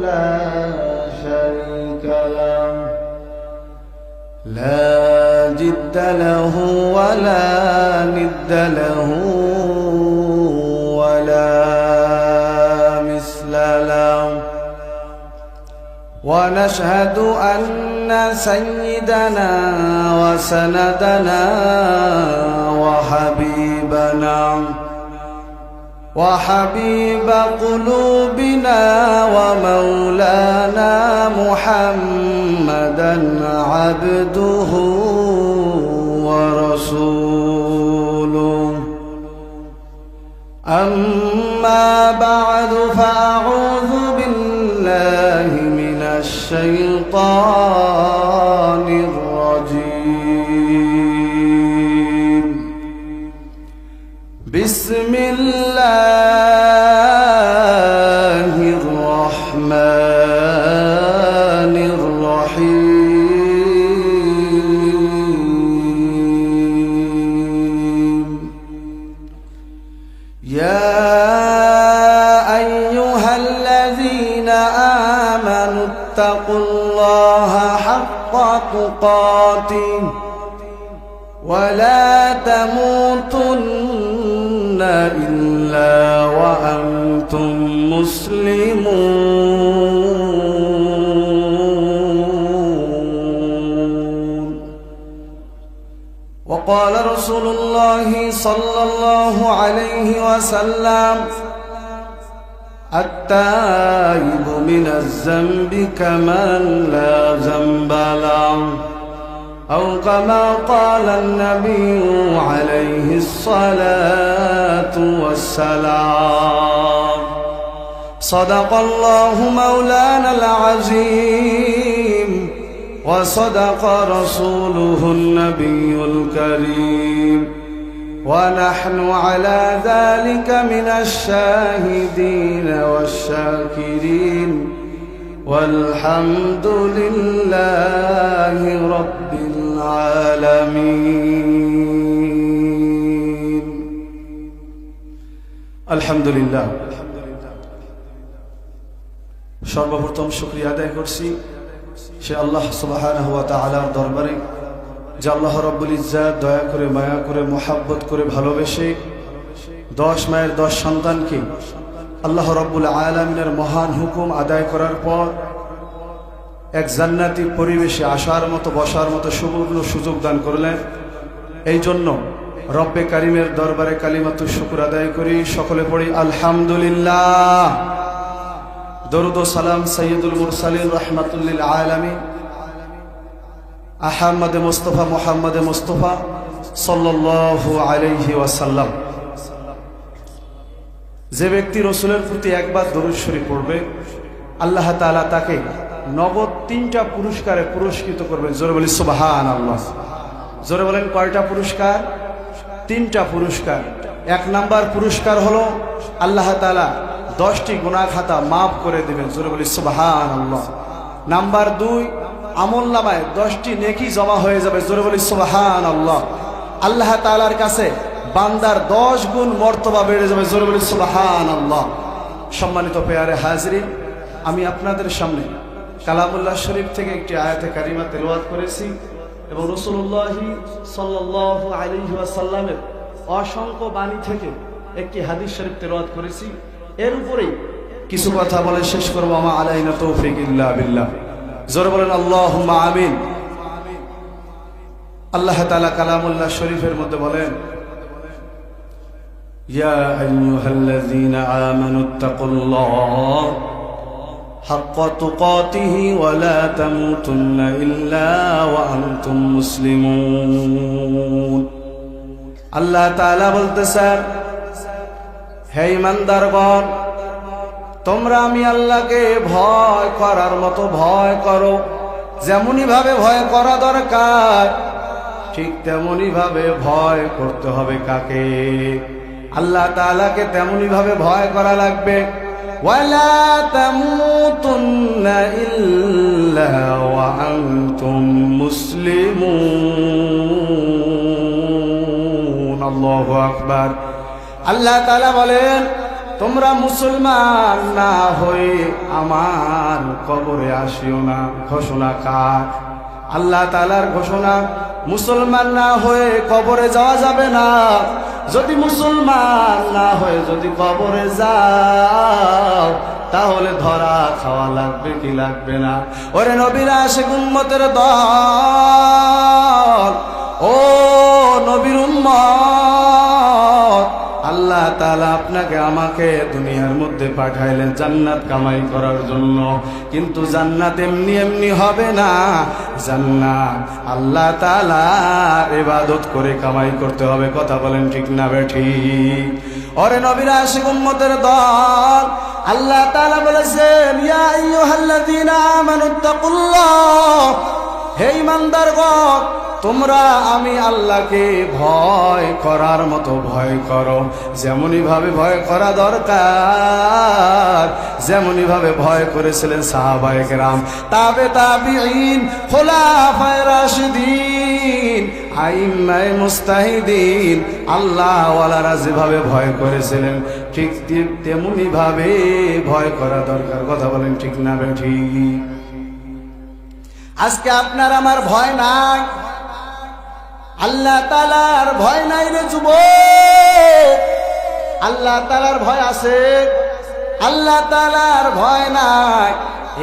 لا شريك له لا جد له ولا ند له ولا مثل له ونشهد أن سيدنا وسندنا وحبيب قلوبنا ومولانا محمدا عبده ورسوله أما بعد فأعوذ بالله من الشيطان الرجيم بسم الله الرحمن الرحيم يا أيها الذين آمنوا اتقوا الله حق تقاته ولا تموتن إلا وأنتم مسلمون وقال رسول الله صلى الله عليه وسلم التائب من الذنب كمن لا ذنب له أو كما قال النبي عليه الصلاة والسلام صدق الله مولانا العظيم وصدق رسوله النبي الكريم ونحن على ذلك من الشاهدين والشاكرين والحمد لله رب العالمين الحمد لله সর্বপ্রথম শুকরিয়া আদায় করছি সে আল্লাহ সুবহানাহু ওয়া তাআলার দরবারে যে আল্লাহ রাব্বুল ইজ্জাত দয়া করে মায়া করে মোহাব্বত করে ভালোবেসে 10 মায়ের 10 সন্তানকে আল্লাহ রাব্বুল আলামিনের মহান হুকুম আদায় করার পর এক জান্নাতি পরিবেশে আসার মতো বসার মতো সুবর্ণ সুযোগ দান করলেন। এই জন্য রব্বে কারিমের দরবারে কালিমাতুশ শুকর আদায় করি। সকলে পড়ি আলহামদুলিল্লাহ। দরুদ ও সালাম সাইয়্যিদুল মুরসালিন রাহমাতুল লিল আলামিন আহমদ মুস্তাফা মুহাম্মদ মুস্তাফা সাল্লাল্লাহু আলাইহি ওয়াসাল্লাম। যে ব্যক্তি রাসূলের প্রতি একবার দরুদ শরীফ পড়বে আল্লাহ তাআলা তাকে নগদ 3টা পুরস্কারে পুরস্কৃত করবেন। জোরে বলি সুবহানাল্লাহ। জোরে বলেন কয়টা পুরস্কার? 3টা পুরস্কার। 1 নাম্বার পুরস্কার হলো আল্লাহ তাআলা 10টি গুনাহ খাতা maaf করে দিবেন। জোরে বলি সুবহানাল্লাহ। নাম্বার 2 আমলনামায় 10টি নেকি জমা হয়ে যাবে। জোরে বলি সুবহানাল্লাহ। আল্লাহ তাআলার কাছে বান্দার 10 গুণ মর্তবা বেড়ে যাবে। জোরে বলি সুবহানাল্লাহ। সম্মানিত পেয়ারে হাজরিন, আমি আপনাদের সামনে কালামুল্লাহ শরীফ থেকে একটি আয়াতে কারিমা তেলাওয়াত করেছি এবং রাসূলুল্লাহ সাল্লাল্লাহু আলাইহি ওয়াসাল্লামের অসংখ্য বাণী থেকে একটি হাদিস শরীফ তেলাওয়াত করেছি। এর উপরেই কিছু কথা বলে শেষ করব। আমা আলাইনা তৌফিক ইল্লা বিল্লাহ। জোরে বলেন আল্লাহুম্মা আমিন। আল্লাহ তাআলা কালামুল্লাহ শরীফের মধ্যে বলেন ইয়া আইয়ুহাল্লাযীনা আমানুত্তাকুল্লাহ হাক্কা তুকাতিহি ওয়া লা তামুতুন্না ইল্লা ওয়া আনতুম মুসলিমুন। আল্লাহ তাআলা বলতেছেন, হে ঈমানদারগণ, তোমরা আমি আল্লাহকে ভয় করার মতো ভয় করো। যেমনই ভাবে ভয় করা দরকার ঠিক তেমনই ভাবে ভয় করতে হবে কাকে? আল্লাহ তাআলাকে তেমনই ভাবে ভয় করা লাগবে। ওয়ালা তামুতুন্না ইল্লা ওয়া আনতুম মুসলিমুন। আল্লাহু আকবার। আল্লাহ তাআলা বলেন, তোমরা মুসলমান না হয়ে আমার কবরে আসিও না। ঘোষণা কার? আল্লাহ তাআলার ঘোষণা। মুসলমান না হয়ে কবরে যাওয়া যাবে না। যদি মুসলমান না হয়ে যদি কবরে যাও তাহলে ধরা খাওয়া লাগবে কি লাগবে না? ওরে নবীর আশিক উম্মতের দল, ও নবীর উম্মত, আল্লাহ তাআলা আপনাকে আমাকে দুনিয়ার মধ্যে পাঠাইলেন জান্নাত কামাই করার জন্য। কিন্তু জান্নাত এমনি এমনি হবে না। জান্নাত আল্লাহ তাআলার ইবাদত করে কামাই করতে হবে। কথা বলেন ঠিক না বেঠিক? ওরে নবীর আশিক উম্মতের দল, আল্লাহ তাআলা বলেছেন, ইয়া আইয়ুহাল্লাযীনা আমানুত্তাকুল্লাহ, হে ঈমানদারগণ, তোমরা আমি আল্লাহকে ভয় করার মতো ভয় করো। যেমনই ভাবে ভয় করা দরকার, যেমনই ভাবে ভয় করেছিলেন সাহাবায়ে কেরাম, তাবিঈন, খুলাফায়ে রাশিদিন, আইম্মায়ে মুস্তাহিদিন, আল্লাহ ওয়ালারা যেভাবে ভয় করেছিলেন ঠিক তেমনি ভাবে ভয় করা দরকার। কথা বলেন ঠিক না বেঠিক? আজকে আপনার আমার ভয় নাই, আল্লাহ তাআলার ভয় নাই রে যুবক। আল্লাহ তাআলার ভয় আছে, আল্লাহ তাআলার ভয় নাই।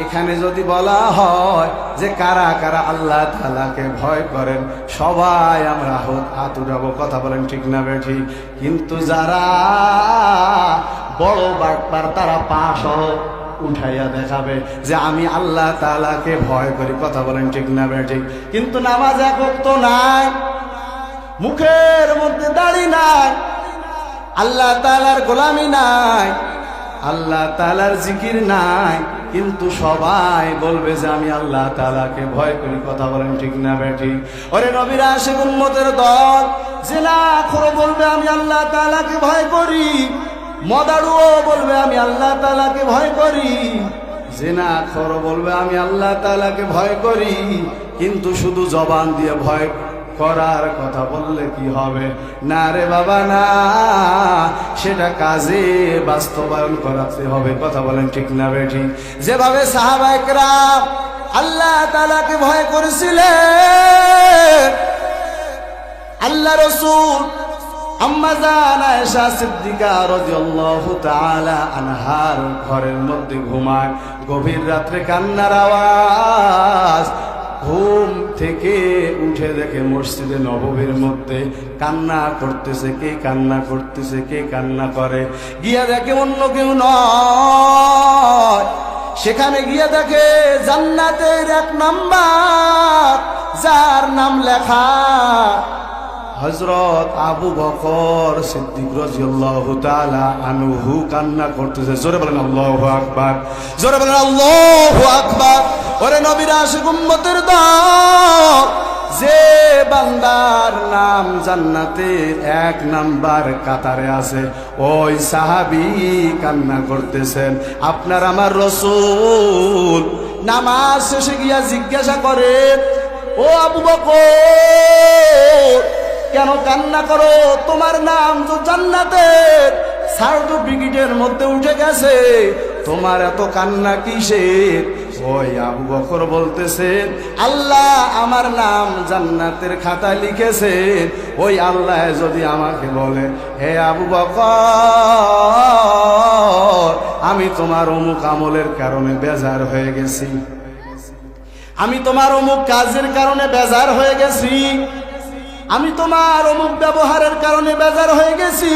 এখানে যদি বলা হয় যে কারা কারা আল্লাহ তাআলাকে ভয় করেন, সবাই আমরা হাত উঠাবো। কথা বলেন ঠিক না বেঠিক? কিন্তু যারা বড় বাটপার তারা পাশ উঠাইয়া দেখাবে যে আমি আল্লাহ তাআলাকে ভয় করি। কথা বলেন ঠিক না বেঠিক? কিন্তু নামাজ এক ওয়াক্ত নাই, মুখের মধ্যে দাড়ি নাই, আল্লাহ তাআলার গোলামি নাই, আল্লাহ তাআলার জিকির নাই, কিন্তু সবাই বলবে যে আমি আল্লাহ তাআলাকে ভয় করি। কথা বলেন ঠিক না বেঠিক? ওরে নবীর আশিক উম্মতের দল, জিনাখোর বলবে আমি আল্লাহ তাআলাকে ভয় করি, মদারুও বলবে আমি আল্লাহ তাআলাকে ভয় করি, জিনাখোর বলবে আমি আল্লাহ তাআলাকে ভয় করি। কিন্তু শুধু জবান দিয়ে ভয় করার কথা বললে কি হবে? না রে বাবা না, সেটা কাজে বাস্তবায়ন করাতে হবে। কথা বলেন ঠিক না বেঠিক? যেভাবে সাহাবায়ে কেরাম আল্লাহ তাআলাকে ভয় করেছিলেন, আল্লাহ রাসূল আম্মা জান আয়েশা সিদ্দিকা রাদিয়াল্লাহু তাআলা আনহার ঘরের মধ্যে ঘুমায়, গভীর রাত্রে কান্নার আওয়াজ। ঘুম থেকে উঠে দেখে মসজিদে নববীর মধ্যে কান্না করতেছে। কে কান্না করতেছে? কে কান্না করে? গিয়া দেখে অন্য কেউ নয়। সেখানে গিয়ে দেখে জান্নাতের এক নাম্বার, যার নাম লেখা হযরত আবু বকর সিদ্দিক রাদিয়াল্লাহু তাআলা আনহু কান্না করতেছে। জোরে বলেন আল্লাহু আকবার, জোরে বলেন আল্লাহু আকবার। ওরে নবীর আশিক উম্মতের দল, যে বান্দার নাম জান্নাতের এক নাম্বার কাতারে আছে, ওই সাহাবী কান্না করতেছেন। আপনার আমার রাসূল নামাজ শেষে গিয়া জিজ্ঞাসা করেন, ও আবু বকর, কেন কান্না করো? তোমার নাম তো জান্নাতের সার্টিফিকেটের মধ্যে উঠে গেছে, তোমার এত কান্না কিসের? ওই আবু বকর বলতেছেন, আল্লাহ আমার নাম জান্নাতের খাতায় লিখেছেন। ওই আল্লাহ যদি আমাকে বলে, হে আবু বকর, আমি তোমার অমুক আমলের কারণে বেজার হয়ে গেছি, আমি তোমার অমুক কাজের কারণে বেজার হয়ে গেছি, আমি তোমার অমুক ব্যবহারের কারণে বেজার হয়ে গেছি,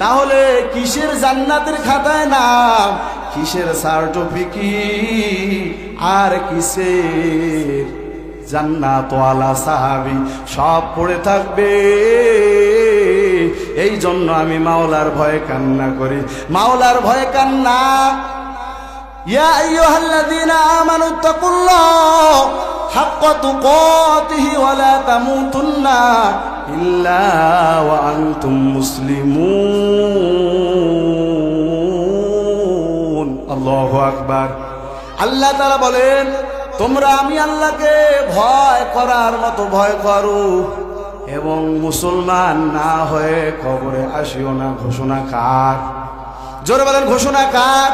তাহলে কিসের জান্নাতের খাতায় নাম, কিসের সার্টিফিকেট, আর কিসের জান্নাতওয়ালা সাহাবী সব পড়ে থাকবে। এই জন্য আমি মাওলার ভয়ে কান্না করি, মাওলার ভয়ে কান্না। ইয়া আইয়ুহাল্লাযীনা আমানুত্তাকুল্লাহ হাক্কা তুকাতিহি ওয়া লা তামুতুন্না ইল্লা ওয়া আনতুম মুসলিমুন। আল্লাহু আকবার। আল্লাহ তাআলা বলেন, তোমরা আমি আল্লাহকে ভয় করার মতো ভয় করো এবং মুসলমান না হয়ে কবরে আসিও না। ঘোষণা কার? জোরে বলেন ঘোষণা কার?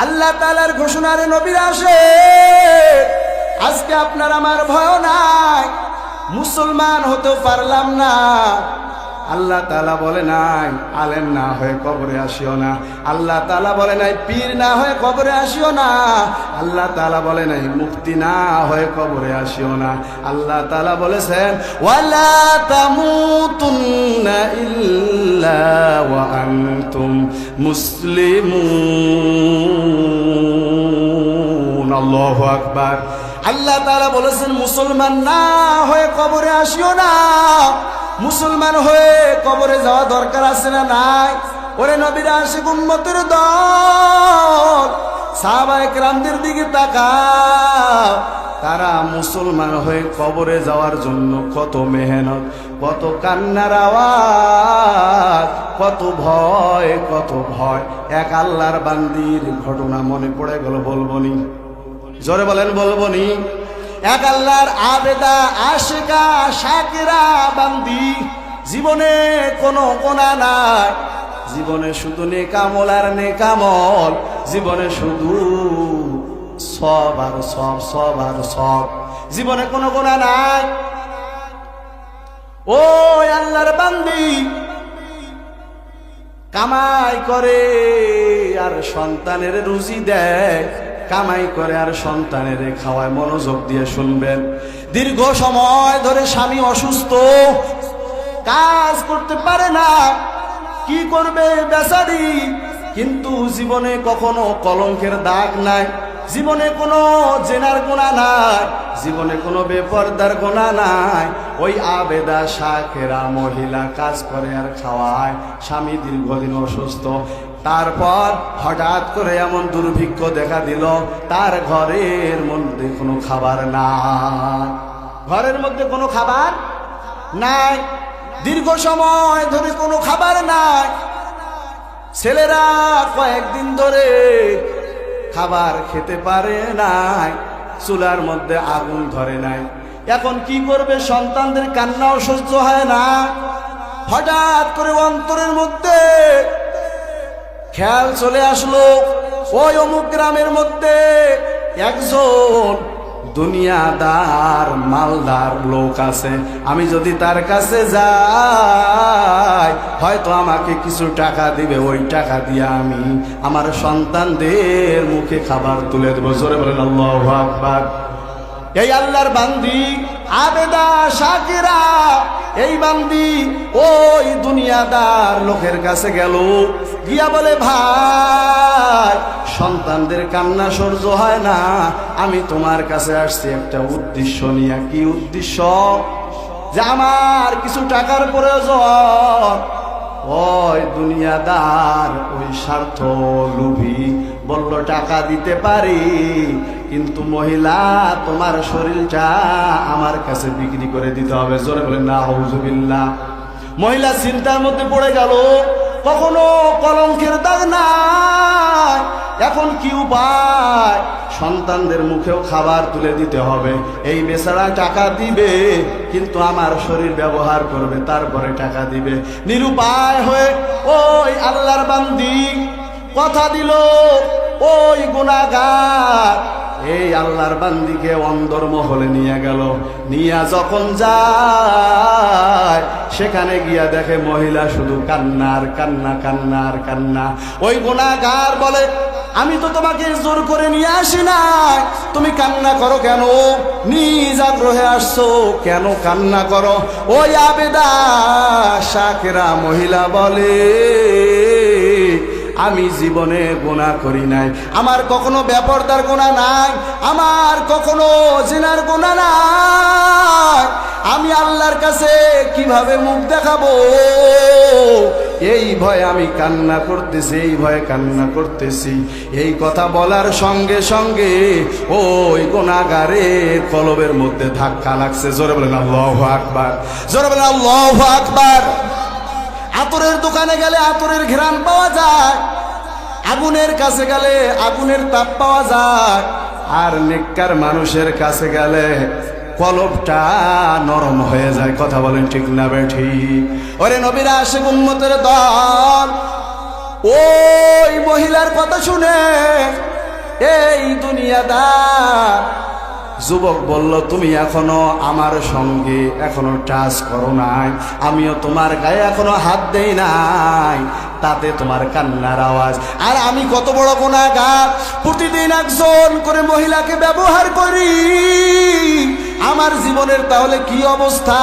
আল্লাহ তাআলার ঘোষণার নবীর আসে। আজকে আপনার আমার ভয় নাই, মুসলমান হতে পারলাম না। আল্লাহ তাআলা বলে নাই আলেম না হয়ে কবরে আসিও না। আল্লাহ তাআলা বলে নাই পীর না হয়ে কবরে আসিও না। আল্লাহ তাআলা বলে নাই মুফতি না হয়ে কবরে আসিও না। আল্লাহ তাআলা বলেছেন ওয়ালা তামুতুন্না ইল্লা ওয়া আনতুম মুসলিমুন। আল্লাহু আকবার। আল্লাহ তাআলা বলেছেন মুসলমান না হয়ে কবরে আসিও না। মুসলমান হয়ে কবরে যাওয়া দরকার আছে না নাই? ওরে নবীর আশিক উম্মতের দল, সাহাবায়ে কেরামদের দিকে তাকাও। তারা মুসলমান হয়ে কবরে যাওয়ার জন্য কত মেহনত, কত কান্নার আওয়াজ, কত ভয়, কত ভয়। এক আল্লাহর বান্দির ঘটনা মনে পড়ে গেল, বলবনি? জোরে বলেন বলবনি? এক আল্লাহর আবেদা আশিকা শাকিরা বান্দি, জীবনে কোনো গুনাহ নাই, জীবনে শুধু নেকামল আর নেকামল, জীবনে শুধু সব আর সব, সব আর সব, জীবনে কোনো গুনাহ নাই। ও আল্লাহর বান্দি কামাই করে আর সন্তানের রুজি দেয়, কামাই করে আর সন্তানের খাওয়ায়। মনোযোগ দিয়ে শুনবেন। দীর্ঘ সময় ধরে স্বামী অসুস্থ, কাজ করতে পারে না, কি করবে বেচারি? কিন্তু জীবনে কখনো কলঙ্কের দাগ নাই, জীবনে কোনো জেনার গুনাহ নাই, জীবনে কোনো বেপরদার গুনাহ নাই। ওই আবেদা শাকেরা মহিলা কাজ করে আর খাওয়ায়, স্বামী দীর্ঘদিন অসুস্থ। তারপর হঠাৎ করে এমন দুর্ভিক্ষ দেখা দিল, তার ঘরের মধ্যে কোনো খাবার নাই, ঘরের মধ্যে কোনো খাবার নাই, দীর্ঘ সময় ধরে কোনো খাবার নাই। ছেলেরা কয়েকদিন ধরে খাবার খেতে পারে নাই, চুলার মধ্যে আগুন ধরে নাই। এখন কি করবে? সন্তানদের কান্নাও সহ্য হয় না। হঠাৎ করে অন্তরের মধ্যে খেয়াল চলে আসলো, ওই অমুক গ্রামের মধ্যে একজন দুনিয়াদার মালদার লোক আছে, আমি যদি তার কাছে যাই হয়তো আমাকে কিছু টাকা দিবে, ওই টাকা দিয়ে আমি আমার সন্তানদের মুখে খাবার তুলে দেবো। জোরে বলেন আল্লাহু আকবার। এই আল্লাহর বান্দি আবেদা শাকিরা, এই বান্দি ওই দুনিয়াদার লোকের কাছে গেল, গিয়া বলে ভাই সন্তানদের কান্না সহ্য হয় না, আমি তোমার কাছে আসছি একটা উদ্দেশ্য নিয়ে। কি উদ্দেশ্য? যে আমার কিছু টাকার প্রয়োজন। ওই দুনিয়াদার ওই স্বার্থ লোভী বলল টাকা দিতে পারি, কিন্তু মহিলা তোমার শরীরটা আমার কাছে বিক্রি করে দিতে হবে। জোরে বলেন নাউজুবিল্লাহ। মহিলা চিন্তার মধ্যে পড়ে গেল, কখনো কলঙ্কের দাগ নাই, এখন কি উপায়? সন্তানদের মুখেও খাবার তুলে দিতে হবে, এই বেচারা টাকা দিবে কিন্তু আমার শরীর ব্যবহার করবে, তারপরে টাকা দিবে। নিরুপায় হয়ে ওই আল্লাহর বান্দি কথা দিল, ওই গুনাহগার এই আল্লাহর বান্দিকে অন্দরমহলে নিয়ে গেল। নিয়ে যখন যায় সেখানে গিয়া দেখে মহিলা শুধু কান্নার কান্না, কান্নার কান্না। ওই গুনাহগার বলে আমি তো তোমাকে জোর করে নিয়ে আসি নাই, তুমি কান্না করো কেন? নিজ আগ্রহে আসছো, কেন কান্না করো? ওই আবেদা শাকেরা মহিলা বলে আমি জীবনে গুনাহ করি নাই, আমার কখনো বেপরদার গুনাহ নাই, আমার কখনো জিনার গুনাহ নাই, আমি আল্লাহর কাছে কিভাবে মুখ দেখাবো? এই ভয়ে আমি কান্না করতেছি, এই ভয়ে কান্না করতেছি। এই কথা বলার সঙ্গে সঙ্গে ওই গুনাহগারের কলবের মধ্যে ধাক্কা লাগছে। জোরে বলেন আল্লাহু আকবার, জোরে বলেন আল্লাহু আকবার। আতরের দোকানে গেলে আতরের ঘ্রাণ পাওয়া যায়, আগুনের কাছে গেলে আগুনের তাপ পাওয়া যায়, আর নেককার মানুষের কাছে গেলে কলবটা নরম হয়ে যায়। কথা বলেন ঠিক না বেঠি? ওরে নবীর আশিক উম্মতের দল, ওই মহিলার কথা শুনে এই দুনিয়াদার যুবক বলল, তুমি এখনো আমার সঙ্গে এখনো টাচ করো নাই, আমিও তোমার গায়ে এখনো হাত দেই নাই, তাতে তোমার কান্নার আওয়াজ। আর আমি কত বড় গুনাহগার, প্রতিদিন একজন করে মহিলাকে ব্যবহার করি, আমার জীবনের তাহলে কি অবস্থা?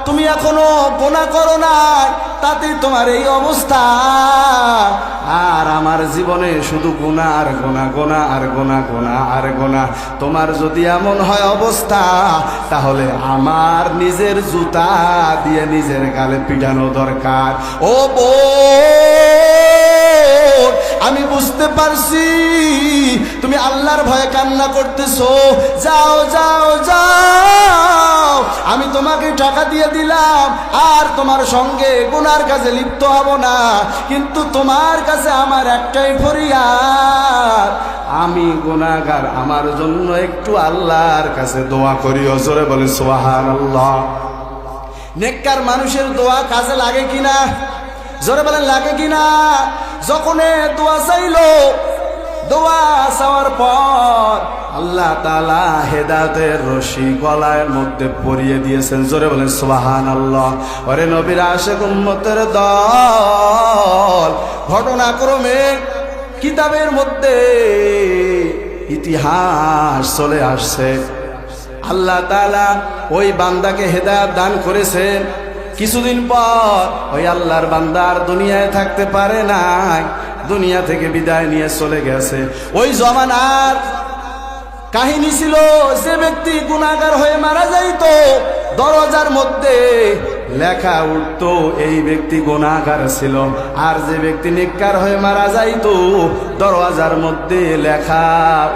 তুমি এখনো গুনাহ করো নাই, তাতে তোমার এই অবস্থা। আর আমার জীবনে শুধু গুনাহ আর গুনাহ, গুনাহ আর গুনাহ, গুনাহ আর গুনাহ। তোমার যদি এমন হয় অবস্থা, তাহলে আমার নিজের জুতা দিয়ে নিজের গালে পিটানো দরকার। ও বোন, আমি বুঝতে পারছি তুমি আল্লাহর ভয়ে কান্না করতেছো। যাও যাও যাও, আমি তোমাকে টাকা দিয়ে দিলাম, আর তোমার সঙ্গে গুনার কাজে লিপ্ত হব না। কিন্তু তোমার কাছে আমার একটাই ফরিয়াদ, আমি গুনাহগার, আমার জন্য একটু আল্লাহর কাছে দোয়া করিও। জোরে বলে সুবহানাল্লাহ। নেককার মানুষের দোয়া কাজে লাগে কিনা? জোরে বলেন লাগে কিনা? যখন দোয়া চাইলো, দোয়া চাওয়ার পর আল্লাহ তাআলা হেদায়েতের রশি গলার মধ্যে পরিয়ে দিয়েছেন। জোরে বলেন সুবহানাল্লাহ। ওরে নবীর আশিক উম্মতের দল, ঘটনাক্রমে কিতাবের মধ্যে ইতিহাস চলে আসছে, আল্লাহ তাআলা ওই বান্দাকে হেদায়েত দান করেছেন। কিছুদিন পর ওই আল্লাহর বান্দা আর দুনিয়ায় থাকতে পারে নাই, দুনিয়া থেকে বিদায় নিয়ে চলে গেছে। ওই জমানার কাহিনী ছিল, যে ব্যক্তি গুনাহগার হয়ে মারা যাইতো, দরজার মধ্যে লেখা উঠতো এই ব্যক্তি গুনাহগার ছিল। আর যে ব্যক্তি নেককার হয়ে মারা যাইতো, দরজার মধ্যে লেখা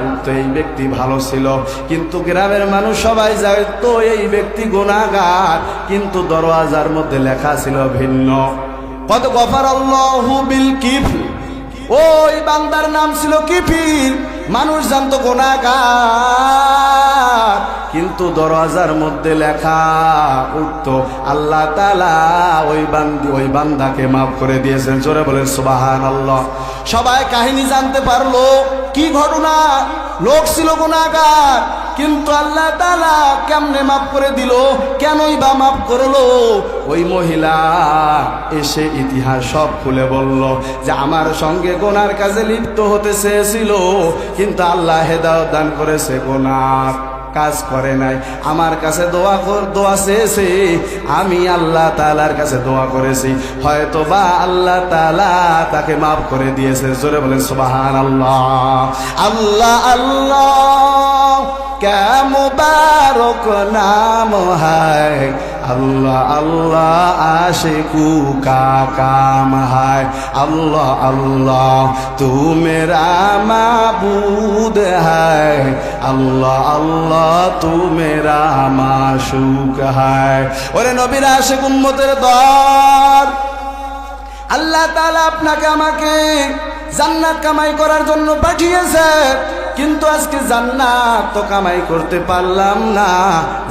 উঠতো এই ব্যক্তি ভালো ছিল। কিন্তু গ্রামের মানুষ সবাই জানতো এই ব্যক্তি গুনাহগার, কিন্তু দরজার মধ্যে লেখা ছিল ভিন্ন। কত গফারাল্লাহু বিল কিফর, ওই বান্দার নাম ছিল কিফির। মানুষ জানতো গুনাহগার, কিন্তু দরজার মধ্যে লেখা উঠতো আল্লাহ তাআলা ওই বান্দাকে মাফ করে দিয়েছেন। জোরে বলেন সুবহানাল্লাহ। সবাই কাহিনী জানতে পারলো, কি ঘটনা? লোক ছিল গুনাহগার, কিন্তু আল্লাহ তাআলা কেমনে মাফ করে দিল? কেনই বা মাফ করলো? ওই মহিলা এসে ইতিহাস সব খুলে বলল যে আমার সঙ্গে গুনার কাজে লিপ্ত হতে চেয়েছিল, কিন্তু আল্লাহ হেদায়েত দান করেছে, গুনার কাজ করে নাই। আমার কাছে দোয়া চেয়েছে, আমি আল্লাহ তাআলার কাছে দোয়া করেছি, হয়তো বা আল্লাহ তাআলা তাকে মাফ করে দিয়েছে। জোরে বলেন সুবহানাল্লাহ। আল্লাহ আল্লাহ क्या मुबारक नाम है, अल्लाह अल्लाह आशिकू का काम है, अल्लाह अल्लाह तू मेरा माबूद है, अल्लाह अल्लाह तू मेरा माशूक है। और नबीर आशिक उम्मतेर दल, আল্লাহ তাআলা আপনাকে আমাকে জান্নাত কামাই করার জন্য পাঠিয়েছে, কিন্তু আজকে জান্নাত তো কামাই করতে পারলাম না,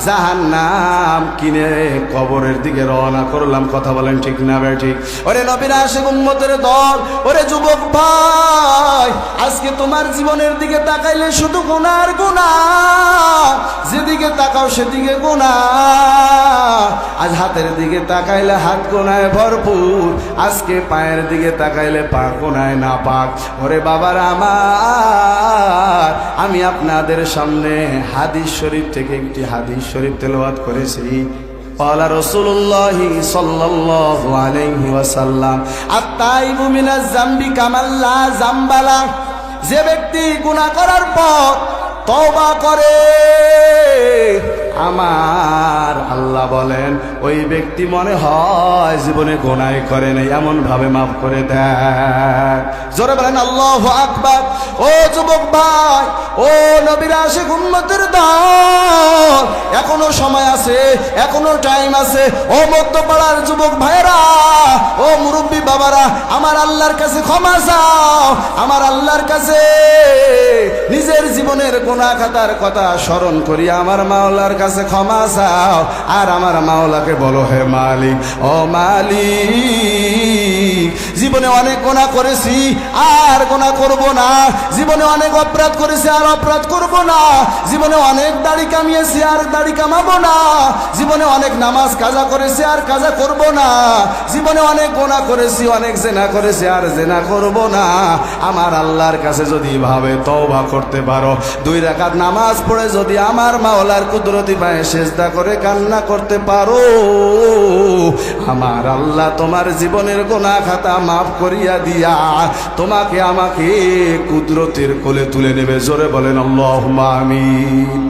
জাহান্নাম কিনে কবরের দিকে রওনা করলাম। কথা বলেন ঠিক না ভাই? ঠিক। ওরে নবীর আশিক উম্মতের দল, ওরে যুবক ভাই, আজকে তোমার জীবনের দিকে তাকাইলে শুধু গুনাহ আর গুনাহ, যেদিকে তাকাও সেদিকে গুনাহ। আজ হাতের দিকে তাকাইলে হাত গুনাহে ভরপুর, আজকে পায়ের দিকে তাকাইলে পা গুনাহে নাপাক। ওরে বাবার আমার, আমি আপনাদের সামনে হাদিস শরীফ থেকে একটি হাদিস শরীফ তেলাওয়াত করেছি। ক্বালা রাসূলুল্লাহ সাল্লাল্লাহু আলাইহি ওয়াসাল্লাম, আত-তাইবু মিনাজ যামবি কামান লা যামবা লা। যে ব্যক্তি গুনাহ করার পর তওবা করে, আমার আল্লাহ বলেন ওই ব্যক্তি মনে হয় জীবনে গুনাহ করে নাই, এমন ভাবে মাফ করে দেয়। জোরে বলেন আল্লাহু আকবার। ও যুবক ভাই, ও নবীর আশিক উম্মতের দল, এখনো সময় আছে, এখনো টাইম আছে। ও মধ্যপাড়ার যুবক ভাইরা, ও মুরব্বী বাবারা, আমার আল্লাহর কাছে ক্ষমা চাও, আমার আল্লাহর কাছে নিজে নিজের জীবনের গুনাহ খাতার কথা স্মরণ করি আমার মাওলার কাছে ক্ষমা চাও আর আমার মাওলাকে বলো হে মালিক ও মালিক জীবনে অনেক গুনাহ করেছি আর গুনাহ করব না জীবনে অনেক অপরাধ করেছি আর অপরাধ করব না জীবনে অনেক দাড়ি কামিয়েছি আর দাড়ি কামাবো না জীবনে অনেক নামাজ কাজা করেছি আর কাজা করব না জীবনে অনেক গুনাহ করেছি অনেক জিনা করেছি আর জিনা করব না আমার আল্লাহর কাছে যদি ভাবে তওবা করতে পারো 2 রাকাত নামাজ পড়ে যদি আমার মাওলার কুদরতি পায়ে সিজদা করে কান্না করতে পারো আমার আল্লাহ তোমার জীবনের গুনাহ খাতা মাফ করিয়া দিয়া তোমাকে আমাকে কুদরতের কোলে তুলে নেবে জোরে বলেন আল্লাহুম্মা আমিন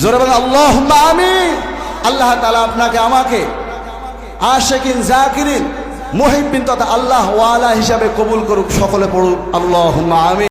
জোরে বলেন আল্লাহুম্মা আমিন আল্লাহ তাআলা আপনাকে আমাকে আশিকিন জাকিরিন মুহিব্বিন তথা আল্লাহ ওয়ালা হিসাবে কবুল করুক সকলে পড়ুক আল্লাহুম্মা আমিন।